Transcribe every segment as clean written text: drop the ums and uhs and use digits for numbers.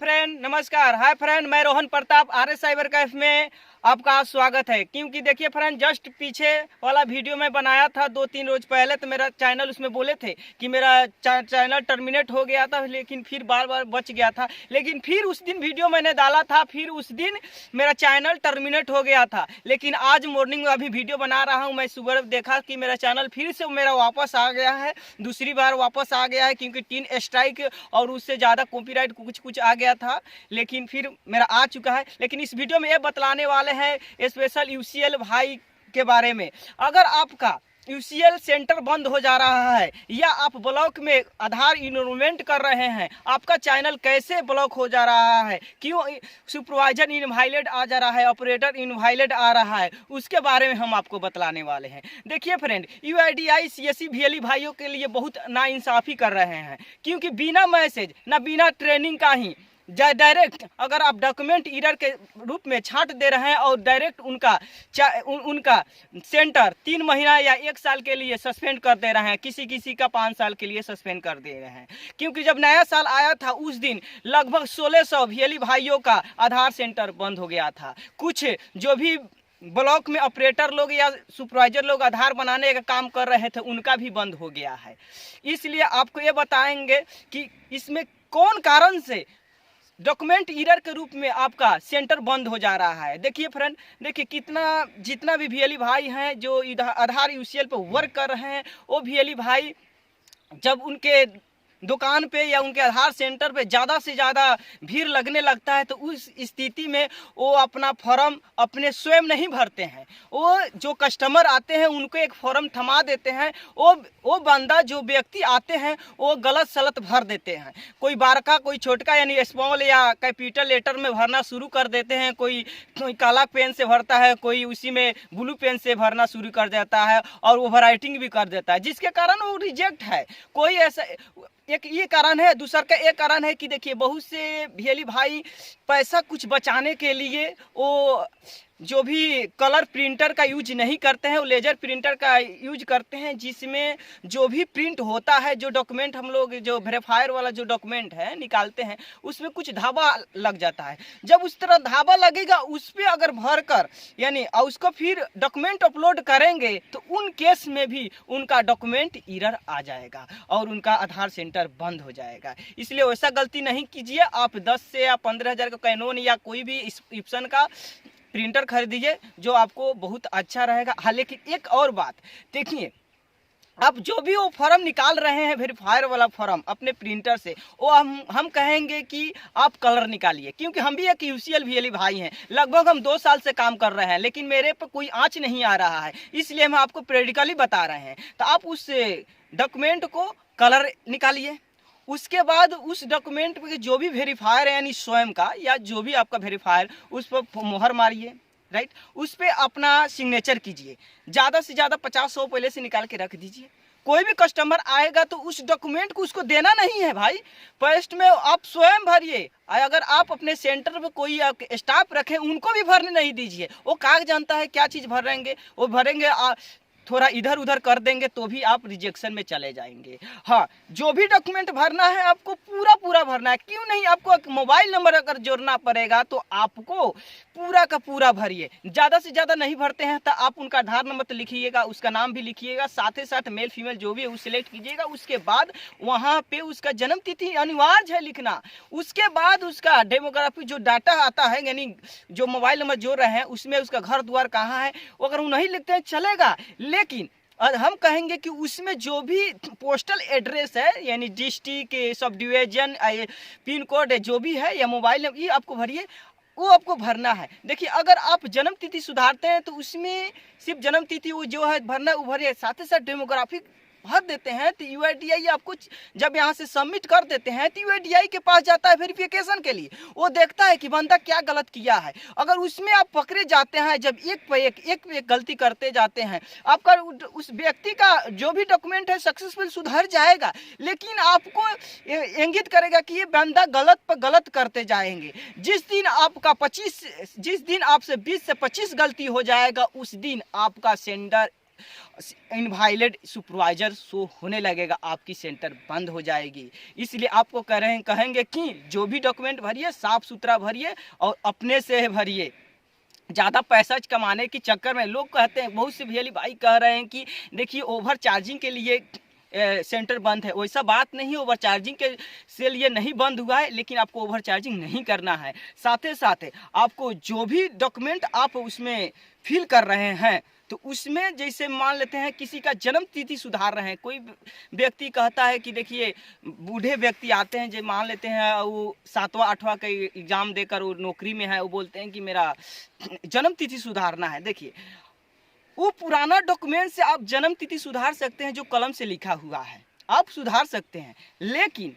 Friend नमस्कार। Hi friend, मैं Rohan Pratap R S cyber Kaif में आपका स्वागत है। क्योंकि देखिए फ्रेंड, जस्ट पीछे वाला वीडियो मैं बनाया था 2-3 रोज पहले, तो मेरा चैनल उसमें बोले थे कि मेरा चैनल टर्मिनेट हो गया था, लेकिन फिर बार बार बच गया था। लेकिन फिर उस दिन वीडियो मैंने डाला था, फिर उस दिन मेरा चैनल टर्मिनेट हो गया था। लेकिन आज मॉर्निंग में अभी वीडियो बना रहा हूँ, मैं सुबह देखा कि मेरा चैनल फिर से मेरा वापस आ गया है, दूसरी बार वापस आ गया है। क्योंकि 3 स्ट्राइक और उससे ज़्यादा कॉपीराइट कुछ आ गया था, लेकिन फिर मेरा आ चुका है। लेकिन इस वीडियो में ये बतलाने वाले हैं स्पेशल यूसीएल भाई के बारे में। अगर आपका यूसीएल सेंटर बंद हो जा रहा है या आप ब्लॉक में आधार इनरोलमेंट कर रहे हैं, आपका चैनल कैसे ब्लॉक हो जा रहा है, क्यों सुपरवाइजर इनवाइलेट आ जा रहा है, ऑपरेटर इनवाइलेट आ रहा है, उसके बारे में हम आपको बतलाने वाले हैं। देखिए फ्रेंड, यूआईडीआई सीएससी वीएलई भाइयों के लिए बहुत नाइंसाफ़ी कर रहे हैं। क्योंकि बिना मैसेज ना बिना ट्रेनिंग का ही डायरेक्ट अगर आप डॉक्यूमेंट एरर के रूप में छांट दे रहे हैं और डायरेक्ट उनका सेंटर 3 महीना या 1 साल के लिए सस्पेंड कर दे रहे हैं, किसी का 5 साल के लिए सस्पेंड कर दे रहे हैं। क्योंकि जब नया साल आया था उस दिन लगभग 1600 वीएलई भाइयों का आधार सेंटर बंद हो गया था। कुछ जो भी ब्लॉक में ऑपरेटर लोग या सुपरवाइजर लोग आधार बनाने का काम कर रहे थे, उनका भी बंद हो गया है। इसलिए आपको ये बताएंगे कि इसमें कौन कारण से डॉक्यूमेंट एरर के रूप में आपका सेंटर बंद हो जा रहा है। देखिए फ्रेंड, देखिए जितना भी वीएलई भाई हैं जो आधार यूसीएल पे वर्क कर रहे हैं, वो वीएलई भाई जब उनके दुकान पे या उनके आधार सेंटर पे ज़्यादा से ज़्यादा भीड़ लगने लगता है, तो उस स्थिति में वो अपना फॉर्म अपने स्वयं नहीं भरते हैं। वो जो कस्टमर आते हैं उनको एक फॉर्म थमा देते हैं। वो बंदा जो व्यक्ति आते हैं वो गलत सलत भर देते हैं। कोई बारका, कोई छोटका यानी स्मॉल या कैपिटल लेटर में भरना शुरू कर देते हैं। कोई काला पेन से भरता है, कोई उसी में ब्लू पेन से भरना शुरू कर देता है और ओवर राइटिंग भी कर देता है, जिसके कारण वो रिजेक्ट है। कोई ऐसा एक ये कारण है। दूसरा का एक कारण है कि देखिए बहुत से वीएलई भाई पैसा कुछ बचाने के लिए वो जो भी कलर प्रिंटर का यूज नहीं करते हैं, वो लेजर प्रिंटर का यूज करते हैं, जिसमें जो भी प्रिंट होता है, जो डॉक्यूमेंट हम लोग जो वेरीफायर वाला जो डॉक्यूमेंट है निकालते हैं, उसमें कुछ धावा लग जाता है। जब उस तरह धावा लगेगा उस पर अगर भर कर यानी उसको फिर डॉक्यूमेंट अपलोड करेंगे तो उन केस में भी उनका डॉक्यूमेंट एरर आ जाएगा और उनका आधार सेंटर बंद हो जाएगा। इसलिए वैसा गलती नहीं कीजिए। आप 10 से या 15,000 का कैनोन या कोई भी इप्सन का प्रिंटर खरीदिए, जो आपको बहुत अच्छा रहेगा। हाँ, लेकिन एक और बात देखिए, आप जो भी वो फॉर्म निकाल रहे हैं वेरीफायर वाला फॉर्म अपने प्रिंटर से, वो हम कहेंगे कि आप कलर निकालिए। क्योंकि हम भी एक यूसीएल वीएलई भाई हैं, लगभग हम 2 साल से काम कर रहे हैं, लेकिन मेरे पे कोई आँच नहीं आ रहा है, इसलिए हम आपको प्रैक्टिकली बता रहे हैं। तो आप उस डॉक्यूमेंट को कलर निकालिए। उसके बाद उस डॉक्यूमेंट पे जो भी वेरीफायर है यानी स्वयं का या जो भी आपका वेरीफायर, उस पर मोहर मारिए, राइट। उस पर अपना सिग्नेचर कीजिए। ज़्यादा से ज़्यादा 50-100 पहले से निकाल के रख दीजिए। कोई भी कस्टमर आएगा तो उस डॉक्यूमेंट को उसको देना नहीं है भाई, फर्स्ट में आप स्वयं भरिए। अगर आप अपने सेंटर में कोई स्टाफ रखें, उनको भी भरने नहीं दीजिए। वो कागज जानता है क्या चीज़ भरेंगे, वो भरेंगे, थोड़ा इधर उधर कर देंगे तो भी आप रिजेक्शन में चले जाएंगे। हाँ, जो भी डॉक्यूमेंट भरना है आपको पूरा भरना है। क्यों नहीं, आपको एक मोबाइल नंबर अगर जोड़ना पड़ेगा तो आपको पूरा का पूरा भरिए। ज़्यादा से ज़्यादा नहीं भरते हैं तो आप उनका आधार नंबर तो लिखिएगा, उसका नाम भी लिखिएगा, साथ ही साथ मेल फीमेल जो भी है वो सिलेक्ट कीजिएगा। उसके बाद वहाँ पे उसका जन्म तिथि अनिवार्य है लिखना। उसके बाद उसका डेमोग्राफी जो डाटा आता है यानी जो मोबाइल नंबर जोड़ रहे हैं उसमें उसका घर द्वार कहाँ है, वो अगर वो नहीं लिखते हैं चलेगा। लेकिन हम कहेंगे कि उसमें जो भी पोस्टल एड्रेस है यानी district, sub division, pin code जो भी है या मोबाइल नंबर, ये आपको भरिए, वो आपको भरना है। देखिए, अगर आप जन्म तिथि सुधारते हैं तो उसमें सिर्फ जन्म तिथि वो जो है भरना वो भरिए, साथ ही साथ डेमोग्राफिक भर देते हैं तो यूआईडीआई आपको जब यहाँ से सबमिट कर देते हैं तो यूआईडीआई के पास जाता है वेरिफिकेशन के लिए। वो देखता है कि बंदा क्या गलत किया है। अगर उसमें आप पकड़े जाते हैं, जब एक पे एक गलती करते जाते हैं, आपका उस व्यक्ति का जो भी डॉक्यूमेंट है सक्सेसफुल सुधर जाएगा, लेकिन आपको इंगित करेगा कि ये बंदा गलत पर गलत करते जाएंगे। जिस दिन आपसे 20 से 25 गलती हो जाएगा, उस दिन आपका सेंटर इनवाइलिड सुपरवाइजर शो होने लगेगा, आपकी सेंटर बंद हो जाएगी। इसलिए आपको कहेंगे कि जो भी डॉक्यूमेंट भरिए साफ सुथरा भरिए और अपने से भरिए। ज़्यादा पैसा कमाने के चक्कर में लोग कहते हैं, बहुत से भैया भाई कह रहे हैं कि देखिए ओवर चार्जिंग के लिए सेंटर बंद है। वैसा बात नहीं, ओवर चार्जिंग के से लिए नहीं बंद हुआ है, लेकिन आपको ओवर चार्जिंग नहीं करना है। साथ ही साथ आपको जो भी डॉक्यूमेंट आप उसमें फिल कर रहे हैं तो उसमें जैसे मान लेते हैं किसी का जन्म तिथि सुधार रहे हैं, कोई व्यक्ति कहता है कि देखिए बूढ़े व्यक्ति आते हैं जो मान लेते हैं वो 7वां 8वां का एग्ज़ाम देकर वो नौकरी में है, वो बोलते हैं कि मेरा जन्म तिथि सुधारना है। देखिए वो पुराना डॉक्यूमेंट से आप जन्म तिथि सुधार सकते हैं, जो कलम से लिखा हुआ है आप सुधार सकते हैं, लेकिन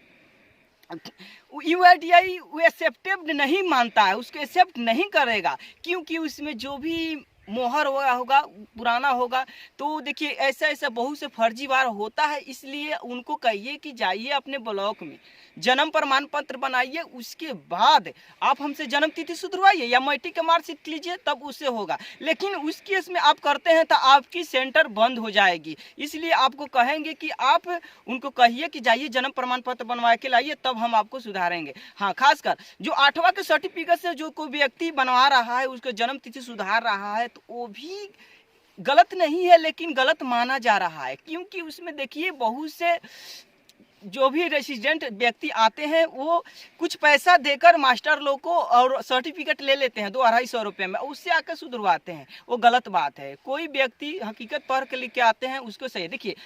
UIDAI वो एक्सेप्टेड नहीं मानता है, उसको एक्सेप्ट नहीं करेगा, क्योंकि उसमें जो भी मोहर होगा पुराना होगा। तो देखिए ऐसा बहुत से फर्जीवार होता है, इसलिए उनको कहिए कि जाइए अपने ब्लॉक में जन्म प्रमाण पत्र बनाइए, उसके बाद आप हमसे जन्म तिथि सुधरवाइए या मैट्रिक का मार्कशीट लीजिए, तब उससे होगा। लेकिन उस केस में आप करते हैं तो आपकी सेंटर बंद हो जाएगी। इसलिए आपको कहेंगे कि आप उनको कहिए कि जाइए जन्म प्रमाण पत्र बनवा के लाइए, तब हम आपको सुधारेंगे। हाँ, खासकर जो 8वां के सर्टिफिकेट से जो कोई व्यक्ति बनवा रहा है, उसको जन्म तिथि सुधार रहा है, तो वो भी गलत नहीं है, लेकिन गलत माना जा रहा है, क्योंकि उसमें देखिए बहुत से जो भी रेसिडेंट व्यक्ति आते हैं वो कुछ पैसा देकर मास्टर लोग को और सर्टिफिकेट ले लेते हैं 200-250 रुपये में, उससे आकर सुधरवाते हैं। वो गलत बात है। कोई व्यक्ति हकीकत पढ़ के लेके आते हैं उसको सही। देखिए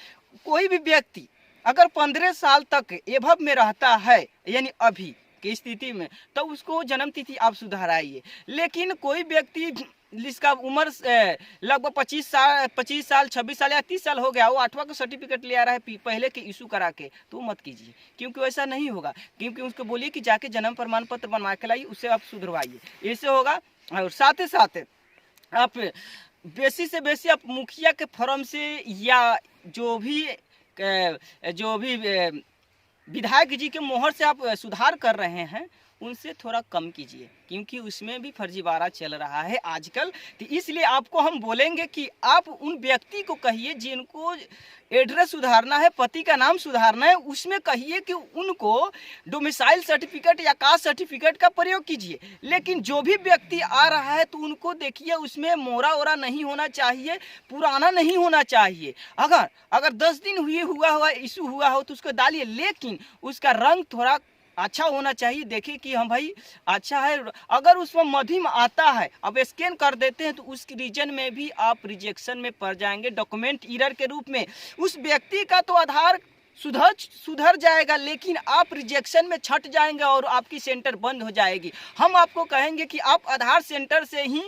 कोई भी व्यक्ति अगर 15 साल तक एभव में रहता है, यानी अभी की स्थिति में, तो उसको जन्म तिथि आप सुधाराइए। लेकिन कोई व्यक्ति जिसका उम्र लगभग 25 साल 26 साल या 30 साल हो गया, वो 8वां का सर्टिफिकेट ले आ रहा है पहले के इशू करा के, तो मत कीजिए, क्योंकि वैसा नहीं होगा। क्योंकि उसको बोलिए कि जाके जन्म प्रमाण पत्र बनवा के लाइए, उससे आप सुधरवाइए, इससे होगा। और साथ ही साथ आप बेसी से बेसी आप मुखिया के फॉर्म से या जो भी विधायक जी के मोहर से आप सुधार कर रहे हैं, उनसे थोड़ा कम कीजिए, क्योंकि उसमें भी फर्जीवाड़ा चल रहा है आजकल। तो इसलिए आपको हम बोलेंगे कि आप उन व्यक्ति को कहिए जिनको एड्रेस सुधारना है, पति का नाम सुधारना है, उसमें कहिए कि उनको डोमिसाइल सर्टिफिकेट या कास्ट सर्टिफिकेट का प्रयोग कीजिए। लेकिन जो भी व्यक्ति आ रहा है तो उनको देखिए उसमें मोरा ओरा नहीं होना चाहिए, पुराना नहीं होना चाहिए। अगर 10 दिन हुआ इशू हुआ हो तो उसको डालिए, लेकिन उसका रंग थोड़ा अच्छा होना चाहिए। देखिए कि हम भाई अच्छा है। अगर उसमें मध्यम आता है, अब स्कैन कर देते हैं, तो उस रीजन में भी आप रिजेक्शन में पड़ जाएंगे डॉक्यूमेंट एरर के रूप में। उस व्यक्ति का तो आधार सुधर जाएगा, लेकिन आप रिजेक्शन में छट जाएंगे और आपकी सेंटर बंद हो जाएगी। हम आपको कहेंगे कि आप आधार सेंटर से ही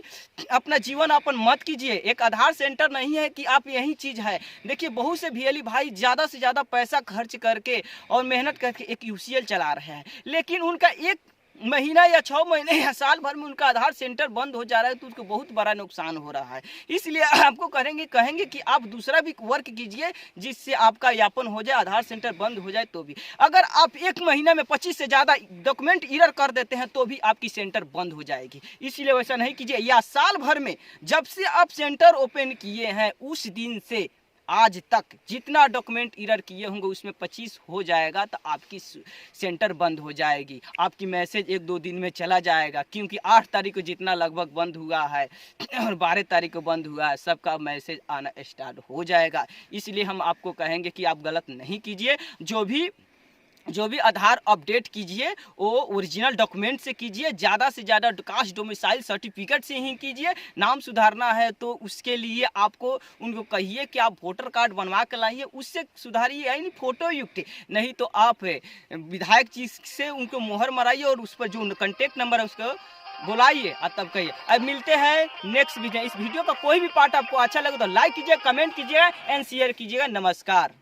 अपना जीवन यापन मत कीजिए। एक आधार सेंटर नहीं है कि आप यही चीज़ है। देखिए बहुत से भीएली भाई ज़्यादा से ज़्यादा पैसा खर्च करके और मेहनत करके एक UCL चला रहे हैं, लेकिन उनका 1 महीना या 6 महीने या साल भर में उनका आधार सेंटर बंद हो जा रहा है, तो उसको बहुत बड़ा नुकसान हो रहा है। इसलिए आपको कहेंगे कि आप दूसरा भी वर्क कीजिए जिससे आपका यापन हो जाए, आधार सेंटर बंद हो जाए तो भी। अगर आप 1 महीना में 25 से ज़्यादा डॉक्यूमेंट एरर कर देते हैं तो भी आपकी सेंटर बंद हो जाएगी। इसलिए वैसा नहीं कीजिए। या साल भर में जब से आप सेंटर ओपन किए हैं उस दिन से आज तक जितना डॉक्यूमेंट एरर किए होंगे उसमें 25 हो जाएगा, तो आपकी सेंटर बंद हो जाएगी। आपकी मैसेज 1-2 दिन में चला जाएगा, क्योंकि 8 तारीख को जितना लगभग बंद हुआ है और 12 तारीख को बंद हुआ है, सबका मैसेज आना स्टार्ट हो जाएगा। इसलिए हम आपको कहेंगे कि आप गलत नहीं कीजिए। जो भी आधार अपडेट कीजिए वो ओरिजिनल डॉक्यूमेंट से कीजिए, ज़्यादा से ज़्यादा कास्ट डोमिसाइल सर्टिफिकेट से ही कीजिए। नाम सुधारना है तो उसके लिए आपको उनको कहिए कि आप वोटर कार्ड बनवा कर लाइए, उससे सुधारिए, यानी फोटो युक्त। नहीं तो आप विधायक जी से उनको मोहर मराइए और उस पर जो कॉन्टेक्ट नंबर है उसको बुलाइए और तब कहिए। अब मिलते हैं नेक्स्ट वीडियो। इस वीडियो का कोई भी पार्ट आपको अच्छा लगे तो लाइक कीजिए, कमेंट कीजिएगा एंड शेयर कीजिएगा। नमस्कार।